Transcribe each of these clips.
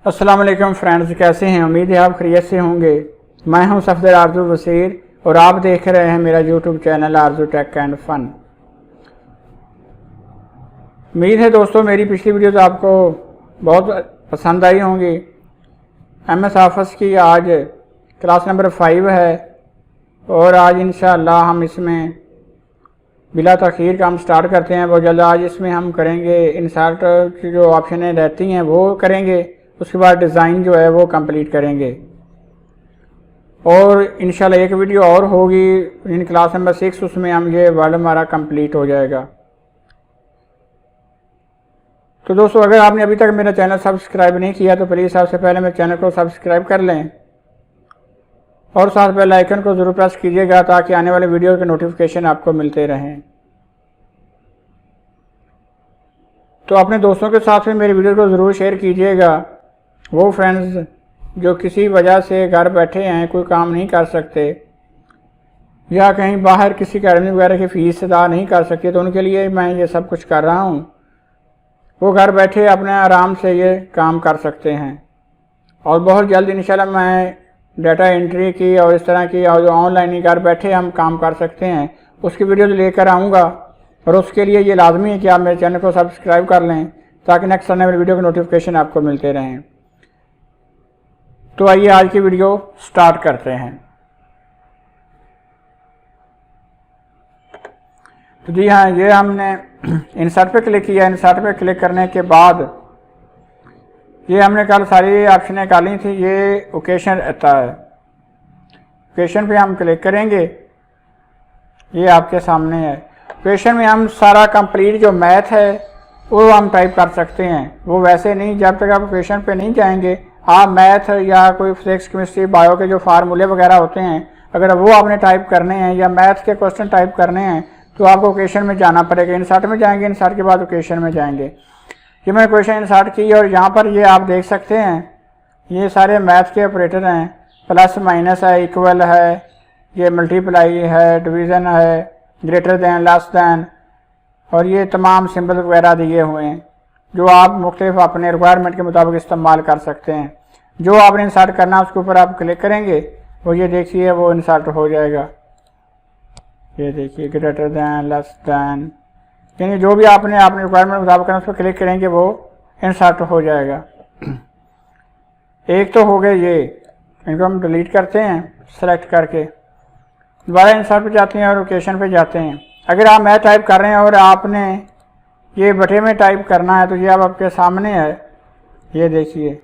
अस्सलाम वालेकुम फ्रेंड्स, कैसे हैं? उम्मीद है आप खैरियत से होंगे। मैं हूं सफदर आरजू वसीर और आप देख रहे हैं मेरा YouTube channel Aarzoo take and fun. उम्मीद है दोस्तों मेरी पिछली वीडियोस आपको बहुत पसंद आई होंगी। MS ऑफिस की आज क्लास नंबर 5 है और आज इंशाअल्लाह हम इसमें बिला तखीर काम स्टार्ट करते हैं। बहुत जल्द आज इसमें हम करेंगे इंसर्ट की जो ऑप्शनें रहती हैं वो करेंगे, उसके बाद डिज़ाइन जो है वो कंप्लीट करेंगे और इंशाल्लाह एक वीडियो और होगी इन क्लास नंबर 6, उसमें हम ये वर्ड हमारा कंप्लीट हो जाएगा। तो दोस्तों अगर आपने अभी तक मेरा चैनल सब्सक्राइब नहीं किया तो प्लीज़ सबसे पहले मेरे चैनल को सब्सक्राइब कर लें और साथ बेल आइकन को ज़रूर प्रेस कीजिएगा ताकि आने वाले वीडियो के नोटिफिकेशन आपको मिलते रहें। तो अपने दोस्तों के साथ में मेरी वीडियो को ज़रूर शेयर कीजिएगा। वो फ्रेंड्स जो किसी वजह से घर बैठे हैं, कोई काम नहीं कर सकते या कहीं बाहर किसी अकेडमी वगैरह की फ़ीस अदा नहीं कर सकते, तो उनके लिए मैं ये सब कुछ कर रहा हूँ। वो घर बैठे अपने आराम से ये काम कर सकते हैं और बहुत जल्द इंशाल्लाह मैं डाटा एंट्री की और इस तरह की और जो ऑनलाइन ही घर बैठे हम काम कर सकते हैं उसकी वीडियो लेकर आऊँगा। और उसके लिए ये लाजमी है कि आप मेरे चैनल को सब्सक्राइब कर लें ताकि नेक्स्ट आने वाली वीडियो के नोटिफिकेशन आपको मिलते रहें। तो आइए आज की वीडियो स्टार्ट करते हैं। तो जी हाँ, ये हमने इंसर्ट पे क्लिक किया। इंसर्ट पे क्लिक करने के बाद ये हमने कल सारी ऑप्शनें निकाली थी। ये ओकेशन रहता है, ओकेशन पे हम क्लिक करेंगे, ये आपके सामने है। ओकेशन में हम सारा कंप्लीट जो मैथ है वो हम टाइप कर सकते हैं। वो वैसे नहीं, जब तक आप ओकेशन पे नहीं जाएंगे आप मैथ या कोई फिजिक्स केमिस्ट्री बायो के जो फार्मूले वगैरह होते हैं अगर वो आपने टाइप करने हैं या मैथ के क्वेश्चन टाइप करने हैं तो आपको ओकेशन में जाना पड़ेगा। इंसर्ट में जाएंगे, इंसर्ट के बाद ओकेशन में जाएंगे। ये मैंने क्वेश्चन इंसर्ट की और यहाँ पर ये आप देख सकते हैं ये सारे मैथ के ऑपरेटर हैं। प्लस माइनस है, इक्वल है, ये मल्टीप्लाई है, डिवीज़न है, ग्रेटर दैन, लेस दैन और ये तमाम सिंबल वगैरह दिए हुए हैं जो आप मुख्तलिफ अपने रिक्वायरमेंट के मुताबिक इस्तेमाल कर सकते हैं। जो आपने इंसर्ट करना है उसके ऊपर आप क्लिक करेंगे, वो ये देखिए वो इंसर्ट हो जाएगा। ये देखिए ग्रेटर दैन, लेस दैन, यानी जो भी आपने अपने रिक्वायरमेंट के मुताबिक करना उस पर क्लिक करेंगे वो इंसर्ट हो जाएगा। एक तो हो गए ये, इनको हम डिलीट करते हैं सेलेक्ट करके, दोबारा इंसर्ट पे जाते हैं और लोकेशन पे जाते हैं। अगर आप मैथ टाइप कर रहे हैं और आपने ये बटे में टाइप करना है तो ये अब आपके सामने है। ये देखिए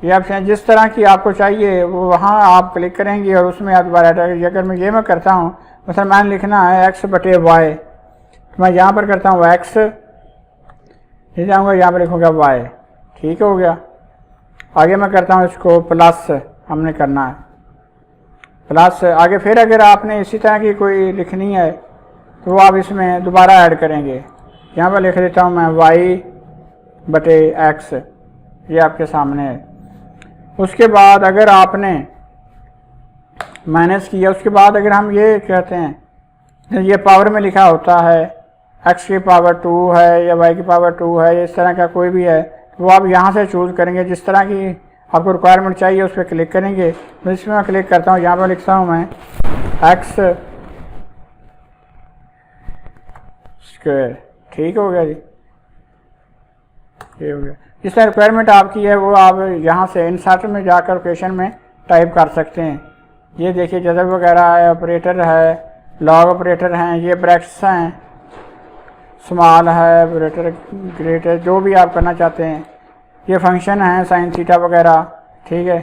ये ऑप्शन जिस तरह की आपको चाहिए वो वहाँ आप क्लिक करेंगे और उसमें आप दोबारा अगर मैं करता हूँ मतलब मैंने लिखना है x बटे y, तो मैं यहाँ पर करता हूँ x, ये जाऊँगा यहाँ पर लिखूँगा y, ठीक हो गया। आगे मैं करता हूँ इसको प्लस, हमने करना है प्लस। आगे फिर अगर आपने इसी तरह की कोई लिखनी है तो आप इसमें दोबारा ऐड करेंगे। यहाँ पर लिख देता हूँ मैं y बटे x, ये आपके सामने है। उसके बाद अगर आपने माइनस किया, उसके बाद अगर हम ये कहते हैं ये पावर में लिखा होता है x की पावर 2 है या y की पावर 2 है, इस तरह का कोई भी है तो वो आप यहाँ से चूज़ करेंगे। जिस तरह की आपको रिक्वायरमेंट चाहिए उस पर क्लिक करेंगे। तो इसमें मैं क्लिक करता हूँ, यहाँ पर लिखता हूँ मैं x स्क्वायर, ठीक हो गया जी, ये हो गया। जिस तरह रिक्वायरमेंट आपकी है वो आप यहाँ से इंसर्ट में जाकर लोकेशन में टाइप कर सकते हैं। ये देखिए जज़ब वगैरह है, ऑपरेटर है, लॉग ऑपरेटर हैं, ये ब्रैकेट्स हैं, स्मॉल है, ऑपरेटर ग्रेटर, जो भी आप करना चाहते हैं। ये फंक्शन हैं, साइन थीटा वगैरह, ठीक है।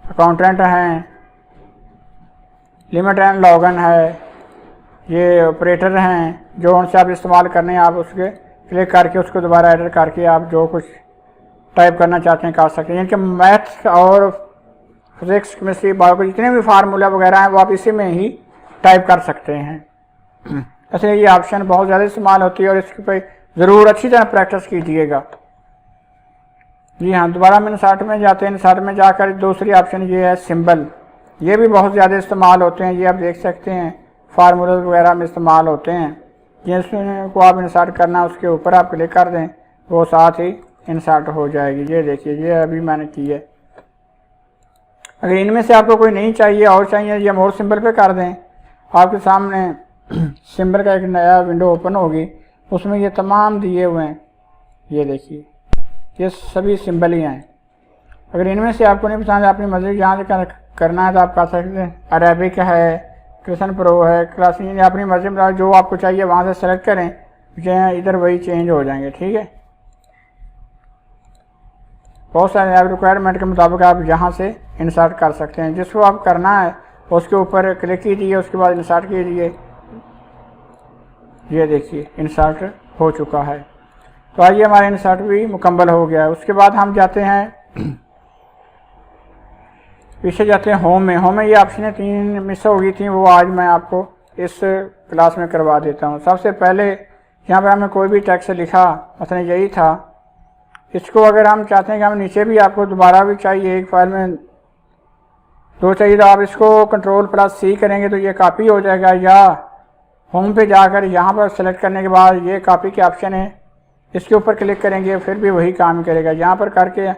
अकाउंटेंट हैं, लिमिट एंड लॉगन है, ये ऑपरेटर हैं जो उनसे आप इस्तेमाल करने हैं। आप उसके क्लिक करके उसको दोबारा एडिट करके आप जो कुछ टाइप करना चाहते हैं कर सकते हैं। यानी कि मैथ और फिजिक्स केमिस्ट्री बायो के जितने भी फार्मूला वगैरह हैं वो आप इसी में ही टाइप कर सकते हैं। ऐसे ये ऑप्शन बहुत ज़्यादा इस्तेमाल होती है और इसके पे ज़रूर अच्छी तरह प्रैक्टिस कीजिएगा। जी हाँ, दोबारा हम इंसर्ट में जाते हैं। इंसर्ट में जाकर दूसरी ऑप्शन ये है सिंबल, ये भी बहुत ज़्यादा इस्तेमाल होते हैं। ये आप देख सकते हैं फार्मूला वगैरह में इस्तेमाल होते हैं। जिसको आप इंसर्ट करना उसके ऊपर आप क्लिक कर दें वो साथ ही इंसर्ट हो जाएगी। ये देखिए, ये अभी मैंने की है। अगर इनमें से आपको कोई नहीं चाहिए और चाहिए, ये मोर सिंबल पे कर दें, आपके सामने सिंबल का एक नया विंडो ओपन होगी, उसमें ये तमाम दिए हुए हैं। ये देखिए, ये सभी सिंबल ही हैं। अगर इनमें से आपको नहीं पसंद, अपनी मर्जी यहाँ से करना है तो आप कर सकते हैं। अरेबिक है, क्रिसन प्रो है, क्लासिक, अपनी मर्जी में जो आपको चाहिए वहाँ से सेलेक्ट करें, इधर वही चेंज हो जाएंगे। ठीक है, बहुत सारे आप रिक्वायरमेंट के मुताबिक आप यहाँ से इंसर्ट कर सकते हैं। जिसको आप करना है उसके ऊपर क्लिक कीजिए, उसके बाद इंसर्ट कीजिए। ये देखिए, इंसर्ट हो चुका है। तो आइए, हमारा इंसर्ट भी मुकम्मल हो गया है। उसके बाद हम जाते हैं पीछे जाते हैं होम में। होम में ये ऑप्शनें 3 मिस हो गई थी, वो आज मैं आपको इस क्लास में करवा देता हूँ। सबसे पहले यहाँ पर हमने कोई भी टेक्स्ट लिखा, मतलब यही था। इसको अगर हम चाहते हैं कि हम नीचे भी आपको दोबारा भी चाहिए, एक फाइल में 2 चाहिए, तो आप इसको Ctrl+C करेंगे तो ये कॉपी हो जाएगा। या होम पे जाकर यहाँ पर सेलेक्ट करने के बाद ये कॉपी के ऑप्शन है, इसके ऊपर क्लिक करेंगे, फिर भी वही काम करेगा। यहाँ पर करके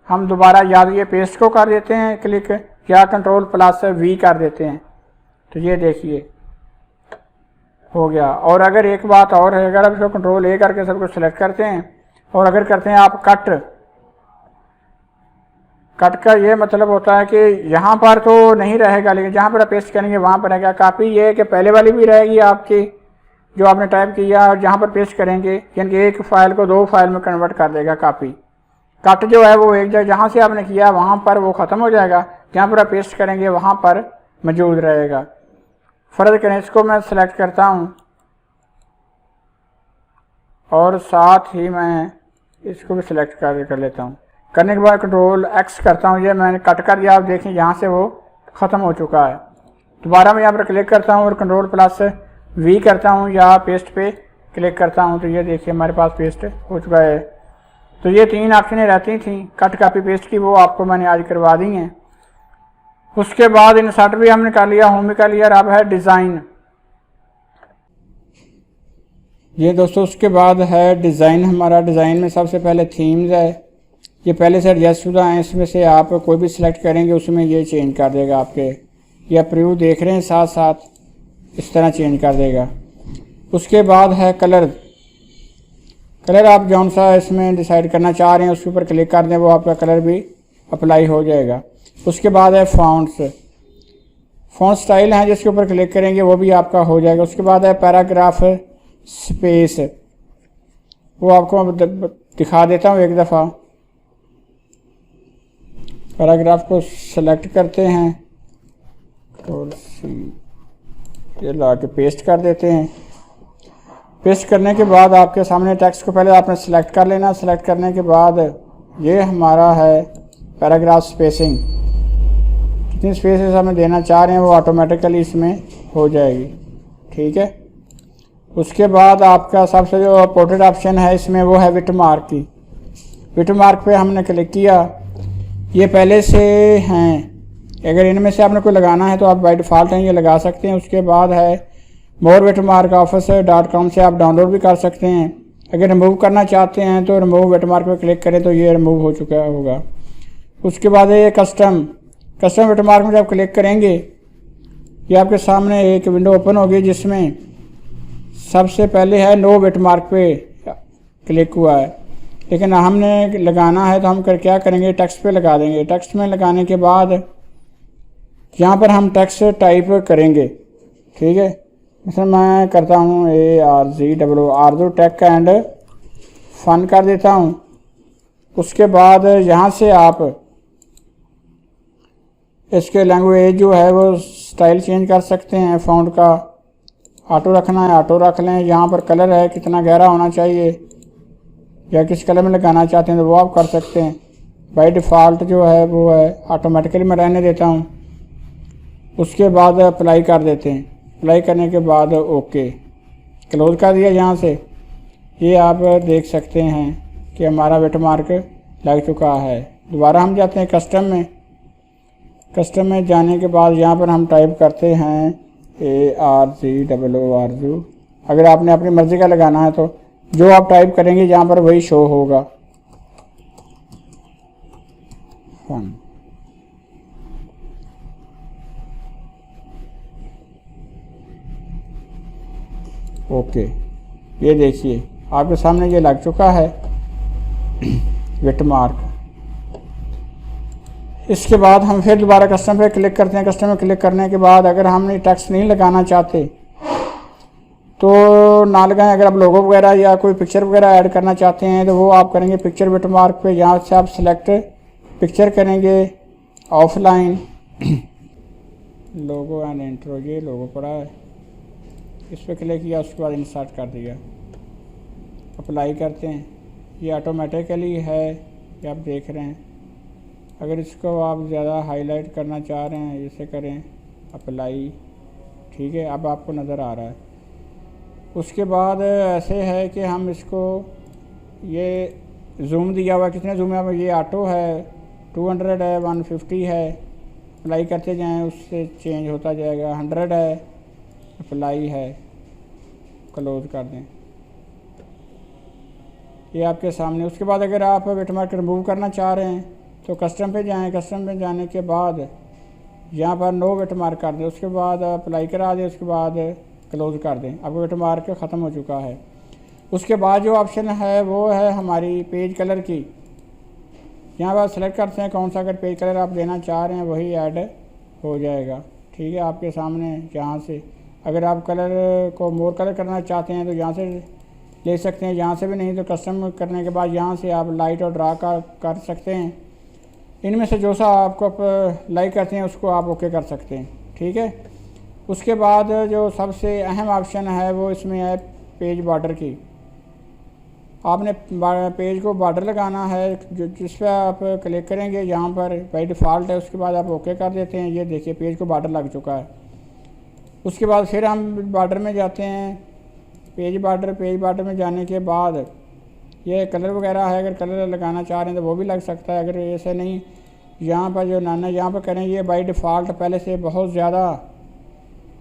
हम दोबारा या तो ये पेस्ट को कर देते हैं क्लिक, या Ctrl+V कर देते हैं। तो ये देखिए हो गया। और अगर एक बात और है, अगर आप इसको Ctrl+A करके सब कुछ सेलेक्ट करते हैं, और अगर करते हैं आप कट का ये मतलब होता है कि यहाँ पर तो नहीं रहेगा, लेकिन जहाँ पर आप पेस्ट करेंगे वहाँ पर रहेगा। कॉपी ये है कि पहले वाली भी रहेगी आपकी जो आपने टाइप किया, और जहाँ पर पेस्ट करेंगे यानी कि एक फाइल को 2 फाइल में कन्वर्ट कर देगा कॉपी। कट जो है वो एक जगह जहाँ से आपने किया वहाँ पर वो ख़त्म हो जाएगा, जहाँ पर आप पेस्ट करेंगे वहाँ पर मौजूद रहेगा। फ़र्ज़ करें इसको मैं सेलेक्ट करता हूँ और साथ ही मैं इसको भी सिलेक्ट कर लेता हूँ। करने के बाद Ctrl+X करता हूँ, ये मैंने कट कर दिया। आप देखें यहाँ से वो ख़त्म हो चुका है। दोबारा मैं यहाँ पर क्लिक करता हूँ और Ctrl+V करता हूँ, या पेस्ट पे क्लिक करता हूँ, तो ये देखिए हमारे पास पेस्ट हो चुका है। तो ये 3 ऑप्शनें रहती थी कट, कॉपी, पेस्ट की, वो आपको मैंने आज करवा दी हैं। उसके बाद इंसर्ट भी हमने कर लिया, होम भी कर लिया, अब है डिज़ाइन। ये दोस्तों उसके बाद है डिज़ाइन। हमारा डिज़ाइन में सबसे पहले थीम्स है, ये पहले से एडजस्ट शुदा हैं, इसमें से आप कोई भी सिलेक्ट करेंगे उसमें ये चेंज कर देगा आपके। ये प्रीव्यू देख रहे हैं, साथ साथ इस तरह चेंज कर देगा। उसके बाद है कलर। कलर आप जौन सा इसमें डिसाइड करना चाह रहे हैं उसके ऊपर क्लिक कर दें, वो आपका कलर भी अप्लाई हो जाएगा। उसके बाद है फ़ॉन्ट्स। फ़ॉन्ट स्टाइल हैं, जिसके ऊपर क्लिक करेंगे वो भी आपका हो जाएगा। उसके बाद है पैराग्राफ स्पेस, वो आपको दिखा देता हूँ एक दफ़ा। पैराग्राफ को सेलेक्ट करते हैं, ये ला के पेस्ट कर देते हैं। पेस्ट करने के बाद आपके सामने टेक्स्ट को पहले आपने सेलेक्ट कर लेना। सेलेक्ट करने के बाद ये हमारा है पैराग्राफ स्पेसिंग। जितनी स्पेसेस हमें देना चाह रहे हैं वो ऑटोमेटिकली इसमें हो जाएगी। ठीक है, उसके बाद आपका सबसे जो इंपॉर्टेंट ऑप्शन है इसमें वो है विट मार्क की। विट मार्क पे हमने क्लिक किया, ये पहले से हैं, अगर इनमें से आपने कोई लगाना है तो आप बाय डिफ़ॉल्ट हैं ये लगा सकते हैं। उसके बाद है मोर वेटमार्क office.com से आप डाउनलोड भी कर सकते हैं। अगर रिमूव करना चाहते हैं तो रिमूव वेटमार्क पर क्लिक करें तो ये रिमूव हो चुका होगा। उसके बाद है ये कस्टम वेटमार्क में जब क्लिक करेंगे ये आपके सामने एक विंडो ओपन होगी जिसमें सबसे पहले है नो वेटमार्क पे क्लिक हुआ है, लेकिन हमने लगाना है तो हम क्या करेंगे, टेक्स्ट पे लगा देंगे। टेक्स्ट में लगाने के बाद यहाँ पर हम टेक्स्ट टाइप करेंगे। ठीक है, जैसे मैं करता हूँ ARZW टेक एंड फन कर देता हूँ। उसके बाद यहाँ से आप इसके लैंग्वेज जो है वो स्टाइल चेंज कर सकते हैं। फ़ॉन्ट का ऑटो रखना है ऑटो रख लें। यहाँ पर कलर है कितना गहरा होना चाहिए या किस कलर में लगाना चाहते हैं तो वो आप कर सकते हैं। बाय डिफ़ॉल्ट जो है वो है ऑटोमेटिकली मैं रहने देता हूँ। उसके बाद अप्लाई कर देते हैं। अप्लाई करने के बाद ओके क्लोज कर दिया। यहाँ से ये आप देख सकते हैं कि हमारा वेटमार्क लग चुका है। दोबारा हम जाते हैं कस्टम में। कस्टम में जाने के बाद यहाँ पर हम टाइप करते हैं ARZW। अगर आपने अपनी मर्ज़ी का लगाना है तो जो आप टाइप करेंगे यहाँ पर वही शो होगा। 1। ओके, ये देखिए आपके सामने ये लग चुका है विट मार्क। इसके बाद हम फिर दोबारा कस्टम पे क्लिक करते हैं। कस्टम पे क्लिक करने के बाद अगर हमने टेक्स्ट नहीं लगाना चाहते तो ना लगाएं। अगर आप लोगो वगैरह या कोई पिक्चर वगैरह ऐड करना चाहते हैं तो वो आप करेंगे पिक्चर विट मार्क पे। यहाँ से आप सिलेक्ट पिक्चर करेंगे, ऑफलाइन लोगो एंड इंट्रो, ये लोगो पड़ा है, इस पर क्लिक किया, उसके बाद इंसर्ट कर दिया, अप्लाई करते हैं। ये ऑटोमेटिकली है, ये आप देख रहे हैं। अगर इसको आप ज़्यादा हाईलाइट करना चाह रहे हैं इसे करें, अप्लाई, ठीक है, अब आपको नज़र आ रहा है। उसके बाद ऐसे है कि हम इसको ये जूम दिया हुआ, कितने जूम है, ये ऑटो है, 200 है, 150 है, अप्लाई करते जाएं, उससे चेंज होता जाएगा। 100 है, अप्लाई है, क्लोज कर दें, ये आपके सामने। उसके बाद अगर आप वेटमार्क रिमूव करना चाह रहे हैं तो कस्टम पे जाएं। कस्टम पे जाने के बाद यहाँ पर नो वेटमार्क कर दें, उसके बाद अप्लाई करा दें, उसके बाद क्लोज कर दें, आपका वेटमार्क ख़त्म हो चुका है। उसके बाद जो ऑप्शन है वो है हमारी पेज कलर की। यहाँ पर सेलेक्ट करते हैं कौन सा अगर पेज कलर आप देना चाह रहे हैं वही ऐड हो जाएगा, ठीक है, आपके सामने। यहाँ से अगर आप कलर को मोर कलर करना चाहते हैं तो यहाँ से ले सकते हैं, यहाँ से भी नहीं तो कस्टम करने के बाद यहाँ से आप लाइट और डार्क कर सकते हैं। इनमें से जो सा आपको लाइक करते हैं उसको आप ओके कर सकते हैं, ठीक है। उसके बाद जो सबसे अहम ऑप्शन है वो इसमें है पेज बॉर्डर की। आपने पेज को बॉर्डर लगाना है, जो जिस पर आप क्लिक करेंगे यहाँ पर बाई डिफ़ॉल्ट है, उसके बाद आप ओके कर देते हैं। ये देखिए पेज को बॉर्डर लग चुका है। उसके बाद फिर हम बॉर्डर में जाते हैं, पेज बॉर्डर में जाने के बाद ये कलर वगैरह है, अगर कलर लगाना चाह रहे हैं तो वो भी लग सकता है। अगर ऐसे नहीं, यहाँ पर जो नाना यहाँ पर करें, ये बाई डिफ़ॉल्ट पहले से बहुत ज़्यादा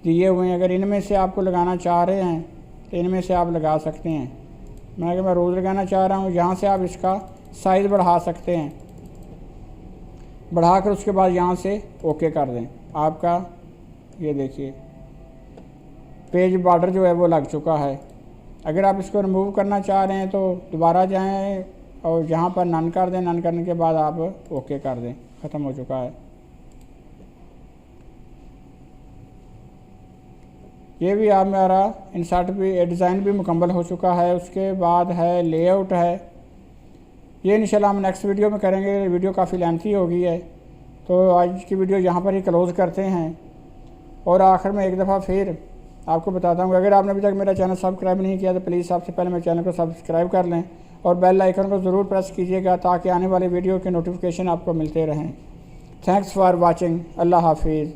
दिए हुए हैं। अगर इनमें से आपको लगाना चाह रहे हैं तो इनमें से आप लगा सकते हैं। मैं रोज़ लगाना चाह रहा हूँ, यहाँ से आप इसका साइज़ बढ़ा सकते हैं, बढ़ाकर उसके बाद यहाँ से ओके कर दें। आपका ये देखिए पेज बॉर्डर जो है वो लग चुका है। अगर आप इसको रिमूव करना चाह रहे हैं तो दोबारा जाएं और यहाँ पर नन कर दें, नन करने के बाद आप ओके कर दें, ख़त्म हो चुका है। ये भी आप मेरा इंसर्ट भी डिज़ाइन भी मुकम्मल हो चुका है। उसके बाद है लेआउट है, ये इंशाल्लाह हम नेक्स्ट वीडियो में करेंगे, वीडियो काफ़ी लेंथी हो गई है तो आज की वीडियो यहाँ पर ही क्लोज़ करते हैं। और आखिर में एक दफ़ा फिर आपको बताता हूँ, अगर आपने अभी तक मेरा चैनल सब्सक्राइब नहीं किया तो प्लीज़ सबसे पहले मेरे चैनल को सब्सक्राइब कर लें और बेल आइकन को ज़रूर प्रेस कीजिएगा ताकि आने वाले वीडियो के नोटिफिकेशन आपको मिलते रहें। Thanks for watching. अल्लाह हाफिज़।